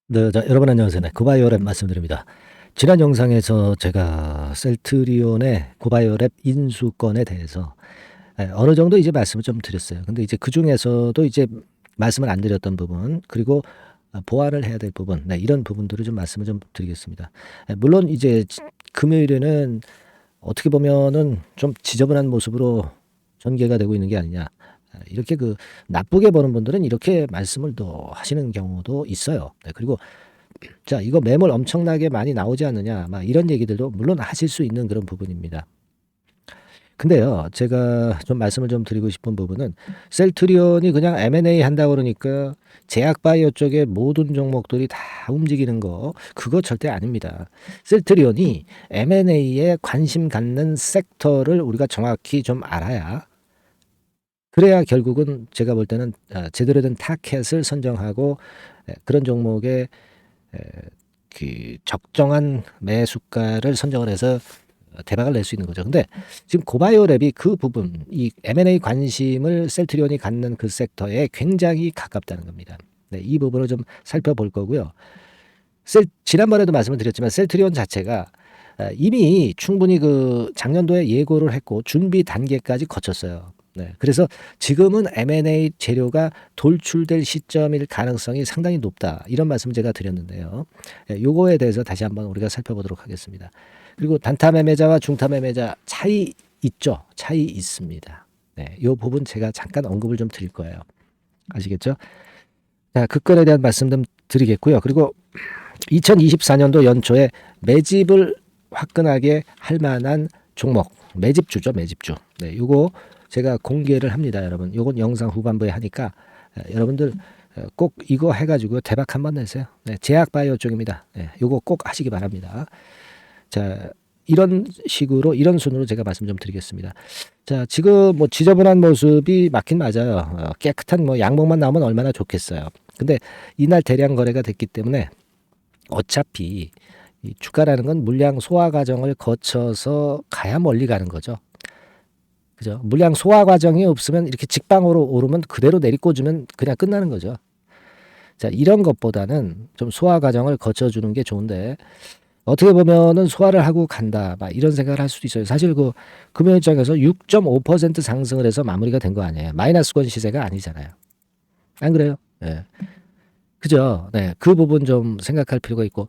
네, 여러분 안녕하세요. 네, 고바이오랩 말씀드립니다. 지난 영상에서 제가 셀트리온의 고바이오랩 인수권에 대해서 어느 정도 이제 말씀을 좀 드렸어요. 근데 이제 그중에서도 이제 말씀을 안 드렸던 부분, 그리고 보완을 해야 될 부분, 네, 이런 부분들을 좀 말씀을 좀 드리겠습니다. 물론 이제 금요일에는 어떻게 보면은 좀 지저분한 모습으로 전개가 되고 있는 게 아니냐. 이렇게 나쁘게 보는 분들은 이렇게 말씀을 또 하시는 경우도 있어요. 네, 그리고 자, 이거 매물 엄청나게 많이 나오지 않느냐, 막 이런 얘기들도 물론 하실 수 있는 그런 부분입니다. 근데요, 제가 좀 말씀을 좀 드리고 싶은 부분은 셀트리온이 그냥 M&A 한다고 그러니까 제약바이오 쪽의 모든 종목들이 다 움직이는 거, 그거 절대 아닙니다. 셀트리온이 M&A에 관심 갖는 섹터를 우리가 정확히 좀 알아야, 그래야 결국은 제가 볼 때는 제대로 된 타켓을 선정하고 그런 종목에 그 적정한 매수가를 선정을 해서 대박을 낼 수 있는 거죠. 근데 지금 고바이오랩이 그 부분, 이 M&A 관심을 셀트리온이 갖는 그 섹터에 굉장히 가깝다는 겁니다. 네, 이 부분을 좀 살펴볼 거고요. 지난번에도 말씀을 드렸지만 셀트리온 자체가 이미 충분히 그 작년도에 예고를 했고 준비 단계까지 거쳤어요. 네, 그래서 지금은 M&A 재료가 돌출될 시점일 가능성이 상당히 높다. 이런 말씀 제가 드렸는데요. 요거에 대해서 다시 한번 우리가 살펴보도록 하겠습니다. 그리고 단타 매매자와 중타 매매자 차이 있죠? 차이 있습니다. 네, 요 부분 제가 잠깐 언급을 좀 드릴 거예요. 아시겠죠? 자, 그 건에 대한 말씀 좀 드리겠고요. 그리고 2024년도 연초에 매집을 화끈하게 할 만한 종목, 매집주죠, 매집주. 네, 요거 제가 공개를 합니다, 여러분. 요건 영상 후반부에 하니까 여러분들 꼭 이거 해가지고 대박 한번 내세요. 네, 제약바이오 쪽입니다. 네, 요거 꼭 하시기 바랍니다. 자, 이런 식으로, 이런 순으로 제가 말씀 좀 드리겠습니다. 자, 지금 뭐 지저분한 모습이 맞긴 맞아요. 깨끗한 뭐 양봉만 나오면 얼마나 좋겠어요. 근데 이날 대량 거래가 됐기 때문에 어차피 이 주가라는 건 물량 소화 과정을 거쳐서 가야 멀리 가는 거죠. 그죠? 물량 소화 과정이 없으면 이렇게 직방으로 오르면 그대로 내리꽂으면 그냥 끝나는 거죠. 자, 이런 것보다는 좀 소화 과정을 거쳐주는 게 좋은데, 어떻게 보면은 소화를 하고 간다, 막 이런 생각을 할 수도 있어요. 사실 그 금요일장에서 6.5% 상승을 해서 마무리가 된 거 아니에요. 마이너스권 시세가 아니잖아요. 안 그래요? 예. 그죠? 네. 그 부분 좀 생각할 필요가 있고,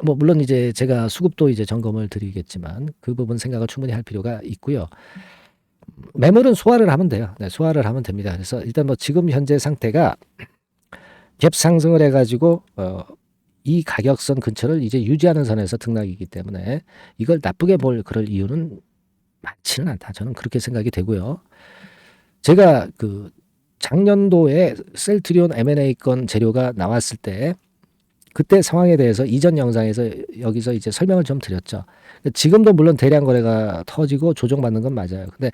뭐 물론 이제 제가 수급도 이제 점검을 드리겠지만 그 부분 생각을 충분히 할 필요가 있고요. 매물은 소화를 하면 돼요. 네, 소화를 하면 됩니다. 그래서 일단 뭐 지금 현재 상태가 갭 상승을 해가지고 이 가격선 근처를 이제 유지하는 선에서 등락이기 때문에 이걸 나쁘게 볼 그럴 이유는 많지는 않다. 저는 그렇게 생각이 되고요. 제가 그 작년도에 셀트리온 M&A 건 재료가 나왔을 때 그때 상황에 대해서 이전 영상에서 여기서 이제 설명을 좀 드렸죠. 지금도 물론 대량 거래가 터지고 조정받는 건 맞아요. 근데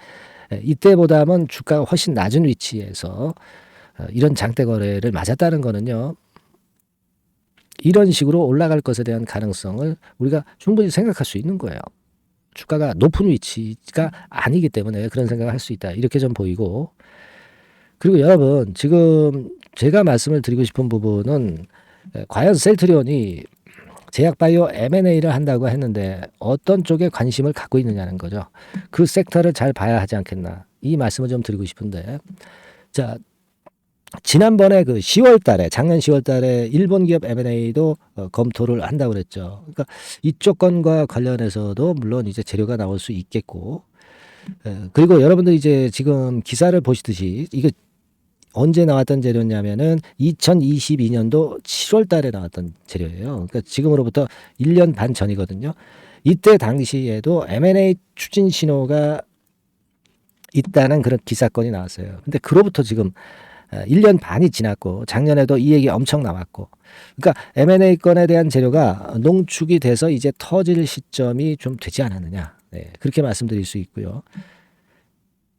이때보다는 주가가 훨씬 낮은 위치에서 이런 장대 거래를 맞았다는 거는요. 이런 식으로 올라갈 것에 대한 가능성을 우리가 충분히 생각할 수 있는 거예요. 주가가 높은 위치가 아니기 때문에 그런 생각을 할 수 있다. 이렇게 좀 보이고. 그리고 여러분, 지금 제가 말씀을 드리고 싶은 부분은 과연 셀트리온이 제약바이오 M&A를 한다고 했는데 어떤 쪽에 관심을 갖고 있느냐는 거죠. 그 섹터를 잘 봐야 하지 않겠나. 이 말씀을 좀 드리고 싶은데. 자, 지난번에 그 10월 달에, 작년 10월 달에 일본 기업 M&A도 검토를 한다고 그랬죠. 그러니까 이쪽 건과 관련해서도 물론 이제 재료가 나올 수 있겠고, 그리고 여러분들 이제 지금 기사를 보시듯이 이거 언제 나왔던 재료냐면은 2022년도 7월 달에 나왔던 재료예요. 그러니까 지금으로부터 1년 반 전이거든요. 이때 당시에도 M&A 추진 신호가 있다는 그런 기사건이 나왔어요. 근데 그로부터 지금 1년 반이 지났고 작년에도 이 얘기 엄청 나왔고, 그러니까 M&A 건에 대한 재료가 농축이 돼서 이제 터질 시점이 좀 되지 않았느냐. 네, 그렇게 말씀드릴 수 있고요.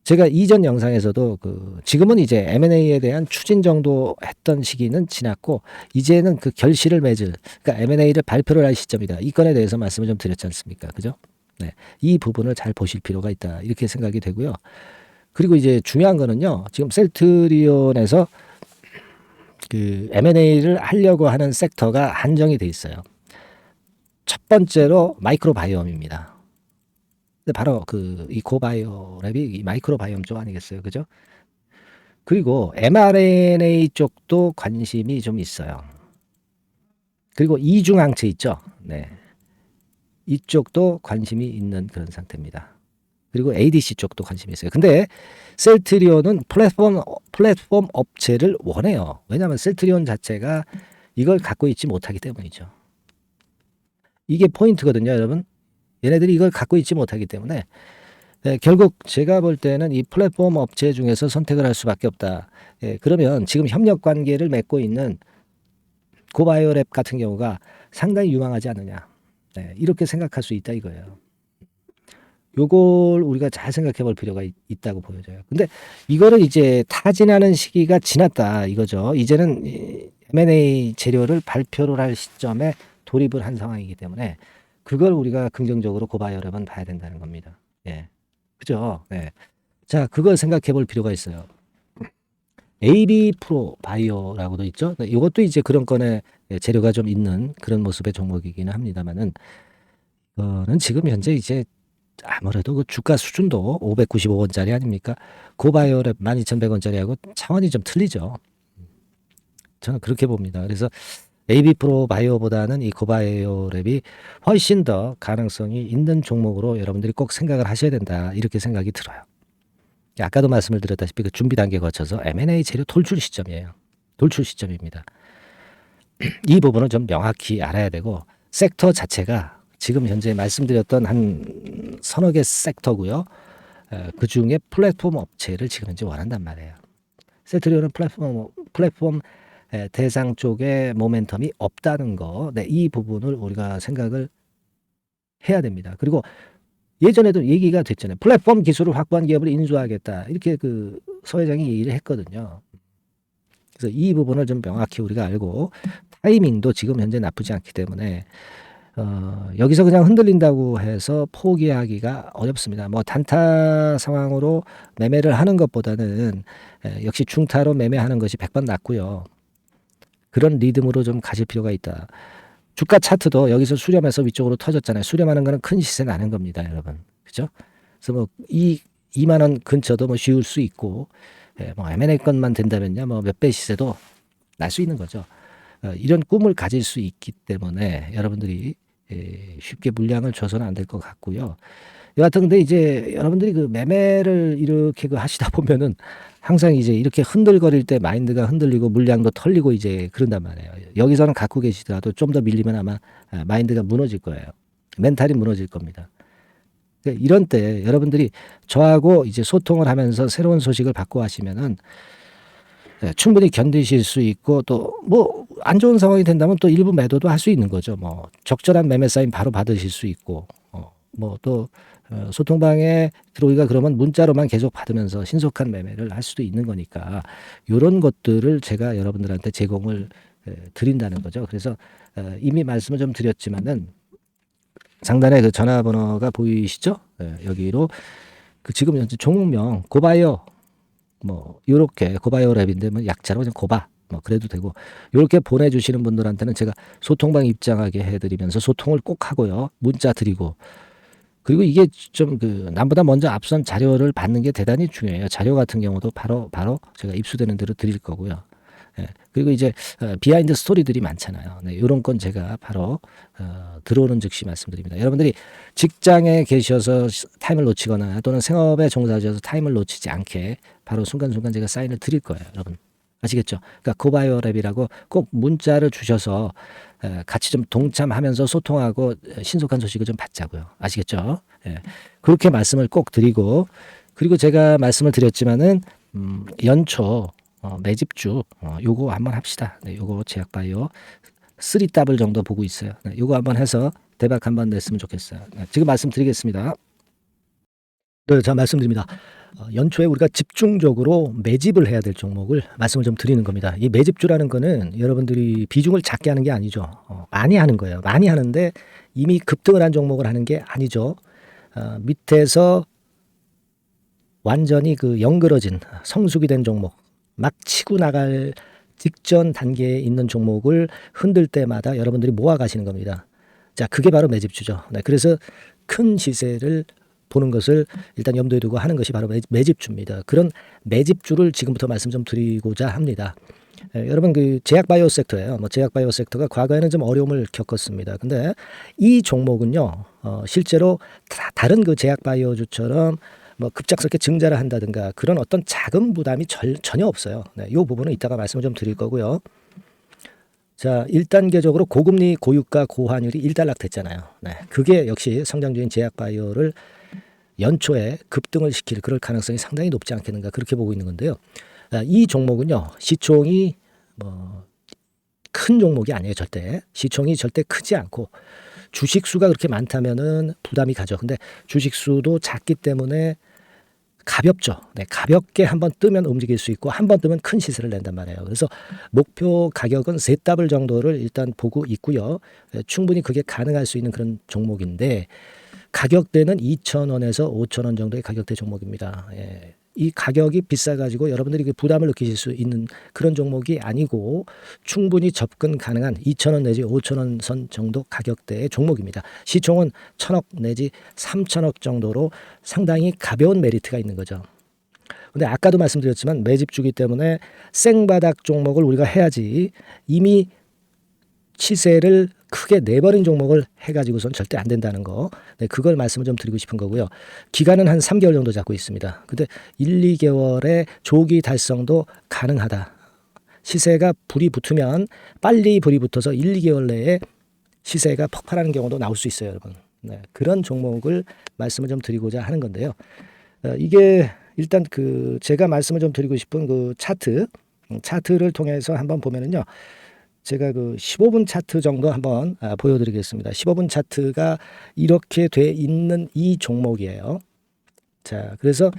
제가 이전 영상에서도 지금은 이제 M&A에 대한 추진 정도 했던 시기는 지났고 이제는 그 결실을 맺을, 그러니까 M&A를 발표를 할 시점이다. 이 건에 대해서 말씀을 좀 드렸지 않습니까? 그죠? 네, 이 부분을 잘 보실 필요가 있다. 이렇게 생각이 되고요. 그리고 이제 중요한 거는요. 지금 셀트리온에서 그 M&A를 하려고 하는 섹터가 한정이 돼 있어요. 첫 번째로 마이크로바이옴입니다. 근데 바로 그 이 고바이오랩이 이 마이크로바이옴 쪽 아니겠어요, 그죠? 그리고 mRNA 쪽도 관심이 좀 있어요. 그리고 이중항체 있죠, 네, 이쪽도 관심이 있는 그런 상태입니다. 그리고 ADC 쪽도 관심이 있어요. 근데 셀트리온은 플랫폼 업체를 원해요. 왜냐하면 셀트리온 자체가 이걸 갖고 있지 못하기 때문이죠. 이게 포인트거든요, 여러분. 얘네들이 이걸 갖고 있지 못하기 때문에 결국 제가 볼 때는 이 플랫폼 업체 중에서 선택을 할 수밖에 없다. 그러면 지금 협력 관계를 맺고 있는 고바이오랩 같은 경우가 상당히 유망하지 않느냐. 이렇게 생각할 수 있다 이거예요. 요걸 우리가 잘 생각해 볼 필요가 있다고 보여져요. 근데 이거를 이제 타진하는 시기가 지났다 이거죠. 이제는 M&A 재료를 발표를 할 시점에 돌입을 한 상황이기 때문에 그걸 우리가 긍정적으로 고바이오랩은 봐야 된다는 겁니다. 예. 그죠? 예. 자, 그걸 생각해 볼 필요가 있어요. AB 프로 바이오라고도 있죠. 이것도 이제 그런 건에 재료가 좀 있는 그런 모습의 종목이기는 합니다만은, 는 지금 현재 이제 아무래도 그 주가 수준도 595원짜리 아닙니까? 고바이오랩 12,100원짜리하고 차원이 좀 틀리죠. 저는 그렇게 봅니다. 그래서 AB 프로 바이오보다는 이 고바이오랩이 훨씬 더 가능성이 있는 종목으로 여러분들이 꼭 생각을 하셔야 된다. 이렇게 생각이 들어요. 아까도 말씀을 드렸다시피 그 준비 단계 거쳐서 M&A 재료 돌출 시점이에요. 돌출 시점입니다. 이 부분을 좀 명확히 알아야 되고, 섹터 자체가 지금 현재 말씀드렸던 한 서너 개 섹터고요. 그 중에 플랫폼 업체를 지금 현재 원한단 말이에요. 셀트리온은 플랫폼 대상 쪽에 모멘텀이 없다는 거, 이 부분을 우리가 생각을 해야 됩니다. 그리고 예전에도 얘기가 됐잖아요. 플랫폼 기술을 확보한 기업을 인수하겠다. 이렇게 그 서 회장이 얘기를 했거든요. 그래서 이 부분을 좀 명확히 우리가 알고, 타이밍도 지금 현재 나쁘지 않기 때문에 여기서 그냥 흔들린다고 해서 포기하기가 어렵습니다. 뭐 단타 상황으로 매매를 하는 것보다는 역시 중타로 매매하는 것이 100번 낫고요. 그런 리듬으로 좀 가질 필요가 있다. 주가 차트도 여기서 수렴해서 위쪽으로 터졌잖아요. 수렴하는 거는 큰 시세 나는 겁니다, 여러분. 그죠? 그래서 뭐 2만 원 근처도 뭐 쉬울 수 있고, 뭐 M&A 건만 된다면요, 뭐 몇 배 시세도 날 수 있는 거죠. 이런 꿈을 가질 수 있기 때문에 여러분들이 쉽게 물량을 줘서는 안 될 것 같고요. 여하튼 근데 이제 여러분들이 그 매매를 이렇게 그 하시다 보면은 항상 이제 이렇게 흔들거릴 때 마인드가 흔들리고 물량도 털리고 이제 그런단 말이에요. 여기서는 갖고 계시더라도 좀 더 밀리면 아마 마인드가 무너질 거예요. 멘탈이 무너질 겁니다. 이런 때 여러분들이 저하고 이제 소통을 하면서 새로운 소식을 받고 하시면은 충분히 견디실 수 있고, 또 뭐 안 좋은 상황이 된다면 또 일부 매도도 할 수 있는 거죠. 뭐 적절한 매매 사인 바로 받으실 수 있고, 뭐 또 소통방에 들어오기가 그러면 문자로만 계속 받으면서 신속한 매매를 할 수도 있는 거니까, 이런 것들을 제가 여러분들한테 제공을 드린다는 거죠. 그래서 이미 말씀을 좀 드렸지만은 상단에 그 전화번호가 보이시죠? 여기로 그 지금 현재 종목명 고바이오, 뭐 요렇게 고바이오랩인데 뭐 약자로 그냥 고바 뭐 그래도 되고, 요렇게 보내주시는 분들한테는 제가 소통방 입장하게 해드리면서 소통을 꼭 하고요. 문자 드리고, 그리고 이게 좀 그 남보다 먼저 앞선 자료를 받는 게 대단히 중요해요. 자료 같은 경우도 바로 제가 입수되는 대로 드릴 거고요. 그리고 이제 비하인드 스토리들이 많잖아요. 이런 건 제가 바로 들어오는 즉시 말씀드립니다. 여러분들이 직장에 계셔서 타임을 놓치거나 또는 생업에 종사하셔서 타임을 놓치지 않게 바로 순간순간 제가 사인을 드릴 거예요, 여러분. 아시겠죠? 그러니까 고바이오랩이라고 꼭 문자를 주셔서 같이 좀 동참하면서 소통하고 신속한 소식을 좀 받자고요. 아시겠죠? 그렇게 말씀을 꼭 드리고, 그리고 제가 말씀을 드렸지만은 연초 매집주 요거 한번 합시다. 요거 제약바이오 3W 정도 보고 있어요. 요거 한번 해서 대박 한번 냈으면 좋겠어요. 지금 말씀드리겠습니다. 네, 자 말씀드립니다. 연초에 우리가 집중적으로 매집을 해야 될 종목을 말씀을 좀 드리는 겁니다. 이 매집주라는 거는 여러분들이 비중을 작게 하는 게 아니죠. 많이 하는 거예요. 많이 하는데 이미 급등을 한 종목을 하는 게 아니죠. 밑에서 완전히 그 영그러진 성숙이 된 종목, 막 치고 나갈 직전 단계에 있는 종목을 흔들 때마다 여러분들이 모아 가시는 겁니다. 자, 그게 바로 매집주죠. 네, 그래서 큰 시세를 보는 것을 일단 염두에 두고 하는 것이 바로 매집주입니다. 그런 매집주를 지금부터 말씀 좀 드리고자 합니다. 여러분 그 제약바이오 섹터예요. 제약바이오 섹터가 과거에는 좀 어려움을 겪었습니다. 근데 이 종목은요, 실제로 다른 그 제약바이오주처럼 급작스럽게 증자를 한다든가 그런 어떤 자금 부담이 전혀 없어요. 네, 이 부분은 이따가 말씀을 좀 드릴 거고요. 자, 1단계적으로 고금리, 고유가, 고환율이 일단락됐잖아요. 네, 그게 역시 성장주인 제약바이오를 연초에 급등을 시킬 그럴 가능성이 상당히 높지 않겠는가 그렇게 보고 있는 건데요. 이 종목은요, 시총이 큰 종목이 아니에요. 절대 시총이 절대 크지 않고 주식 수가 그렇게 많다면은 부담이 가죠. 근데 주식 수도 작기 때문에 가볍죠. 네, 가볍게 한번 뜨면 움직일 수 있고 한번 뜨면 큰 시세를 낸단 말이에요. 그래서 목표 가격은 세 더블 정도를 일단 보고 있고요. 충분히 그게 가능할 수 있는 그런 종목인데 가격대는 2,000원에서 5,000원 정도의 가격대 종목입니다. 예. 이 가격이 비싸가지고 여러분들이 그 부담을 느끼실 수 있는 그런 종목이 아니고 충분히 접근 가능한 2,000원 내지 5,000원 선 정도 가격대의 종목입니다. 시총은 1,000억 내지 3,000억 정도로 상당히 가벼운 메리트가 있는 거죠. 근데 아까도 말씀드렸지만 매집주기 때문에 생바닥 종목을 우리가 해야지 이미 시세를 크게 내버린 종목을 해가지고선 절대 안 된다는 거. 네, 그걸 말씀을 좀 드리고 싶은 거고요. 기간은 한 3개월 정도 잡고 있습니다. 근데 1, 2개월의 조기 달성도 가능하다. 시세가 불이 붙으면 빨리 불이 붙어서 1, 2개월 내에 시세가 폭발하는 경우도 나올 수 있어요, 여러분. 네, 그런 종목을 말씀을 좀 드리고자 하는 건데요. 이게 일단 그 제가 말씀을 좀 드리고 싶은 그 차트를 통해서 한번 보면은요. 제가 그 15분 차트 정도 한번 보여드리겠습니다. 15분 차트가 이렇게 돼 있는 이 종목이에요. 자, 그래서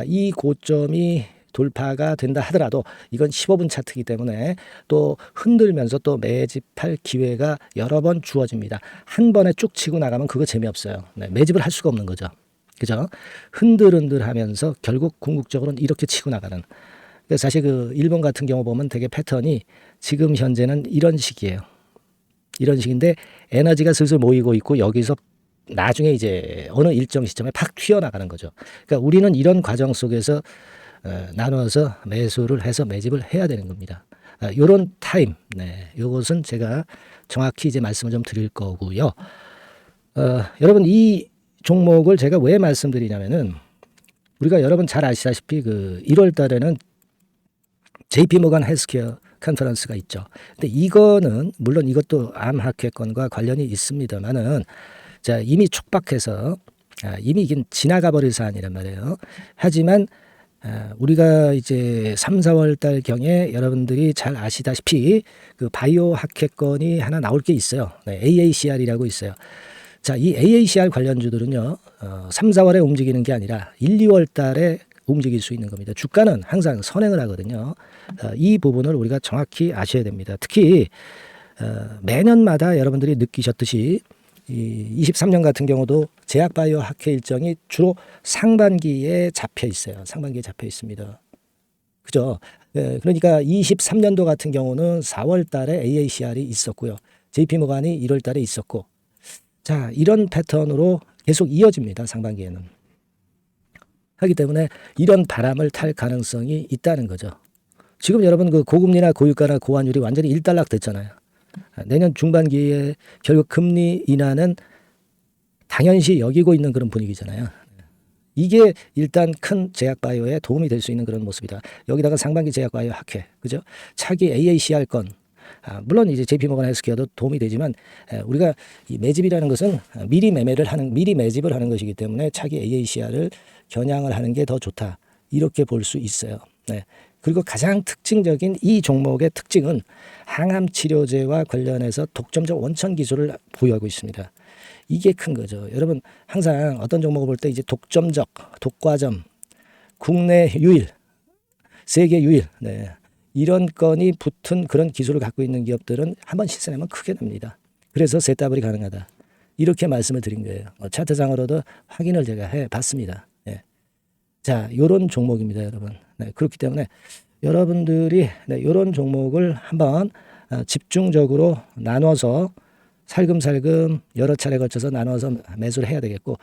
이 고점이 돌파가 된다 하더라도 이건 15분 차트이기 때문에 또 흔들면서 또 매집할 기회가 여러 번 주어집니다. 한 번에 쭉 치고 나가면 그거 재미없어요. 네, 매집을 할 수가 없는 거죠. 그죠? 흔들흔들하면서 결국 궁극적으로는 이렇게 치고 나가는. 사실 그 일본 같은 경우 보면 되게 패턴이 지금 현재는 이런 식이에요. 이런 식인데 에너지가 슬슬 모이고 있고 여기서 나중에 이제 어느 일정 시점에 팍 튀어나가는 거죠. 그러니까 우리는 이런 과정 속에서 나눠서 매수를 해서 매집을 해야 되는 겁니다. 요런 타임, 네, 요것은 제가 정확히 이제 말씀을 좀 드릴 거고요. 여러분 이 종목을 제가 왜 말씀드리냐면은 우리가 여러분 잘 아시다시피 그 1월 달에는 JP모간 헬스케어 컨퍼런스가 있죠. 근데 이거는 물론 이것도 암 학회권과 관련이 있습니다만은 자, 이미 촉박해서 이미 이게 지나가 버릴 사안이란 말이에요. 하지만 우리가 이제 3, 4월 달 경에 여러분들이 잘 아시다시피 그 바이오 학회권이 하나 나올 게 있어요. 네, AACR이라고 있어요. 자, 이 AACR 관련주들은요. 3, 4월에 움직이는 게 아니라 1, 2월 달에 움직일 수 있는 겁니다. 주가는 항상 선행을 하거든요. 이 부분을 우리가 정확히 아셔야 됩니다. 특히 매년마다 여러분들이 느끼셨듯이 23년 같은 경우도 제약바이오 학회 일정이 주로 상반기에 잡혀 있어요. 상반기에 잡혀 있습니다. 그죠? 그러니까 23년도 같은 경우는 4월 달에 AACR이 있었고요. JP모간이 1월 달에 있었고 자, 이런 패턴으로 계속 이어집니다. 상반기에는. 하기 때문에 이런 바람을 탈 가능성이 있다는 거죠. 지금 여러분 그 고금리나 고유가나 고환율이 완전히 일단락 됐잖아요. 내년 중반기에 결국 금리 인하는 당연시 여기고 있는 그런 분위기잖아요. 이게 일단 큰 제약바이오에 도움이 될 수 있는 그런 모습이다. 여기다가 상반기 제약바이오 학회, 그죠? 차기 AACR건, 물론 이제 JP모건 헬스케어도 도움이 되지만 우리가 이 매집이라는 것은 미리 매집을 하는 것이기 때문에 차기 AACR을 겨냥을 하는 게 더 좋다. 이렇게 볼 수 있어요. 네. 그리고 가장 특징적인 이 종목의 특징은 항암 치료제와 관련해서 독점적 원천 기술을 보유하고 있습니다. 이게 큰 거죠. 여러분 항상 어떤 종목을 볼 때 이제 독점적, 독과점, 국내 유일, 세계 유일, 네. 이런 건이 붙은 그런 기술을 갖고 있는 기업들은 한번 시세 내면 크게 납니다. 그래서 세더블이 가능하다. 이렇게 말씀을 드린 거예요. 차트상으로도 확인을 제가 해봤습니다. 네. 자, 요런 종목입니다, 여러분. 네, 그렇기 때문에 여러분들이 이런 종목을 한번 집중적으로 나눠서 살금살금 여러 차례 거쳐서 나눠서 매수를 해야 되겠고,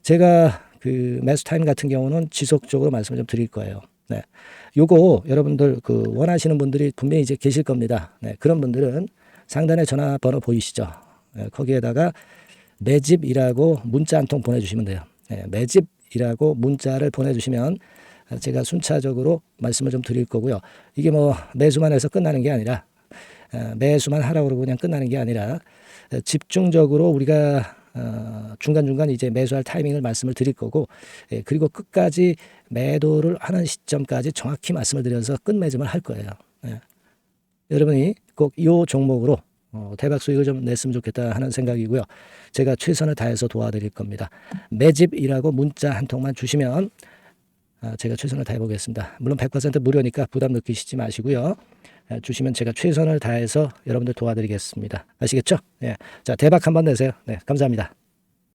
제가 그 매수 타임 같은 경우는 지속적으로 말씀을 좀 드릴 거예요. 네. 요거 여러분들 그 원하시는 분들이 분명히 이제 계실 겁니다. 네. 그런 분들은 상단에 전화번호 보이시죠? 네. 거기에다가 매집이라고 문자 한 통 보내주시면 돼요. 네. 매집이라고 문자를 보내주시면 제가 순차적으로 말씀을 좀 드릴 거고요. 이게 뭐 매수만 해서 끝나는 게 아니라, 매수만 하라고 그러고 그냥 끝나는 게 아니라, 집중적으로 우리가 중간중간 이제 매수할 타이밍을 말씀을 드릴 거고, 그리고 끝까지 매도를 하는 시점까지 정확히 말씀을 드려서 끝매짐을 할 거예요. 여러분이 꼭 이 종목으로 대박 수익을 좀 냈으면 좋겠다 하는 생각이고요. 제가 최선을 다해서 도와드릴 겁니다. 매집이라고 문자 한 통만 주시면 제가 최선을 다해 보겠습니다. 물론 100% 무료니까 부담 느끼시지 마시고요. 주시면 제가 최선을 다해서 여러분들 도와드리겠습니다. 아시겠죠? 자, 대박 한번 내세요. 네, 감사합니다.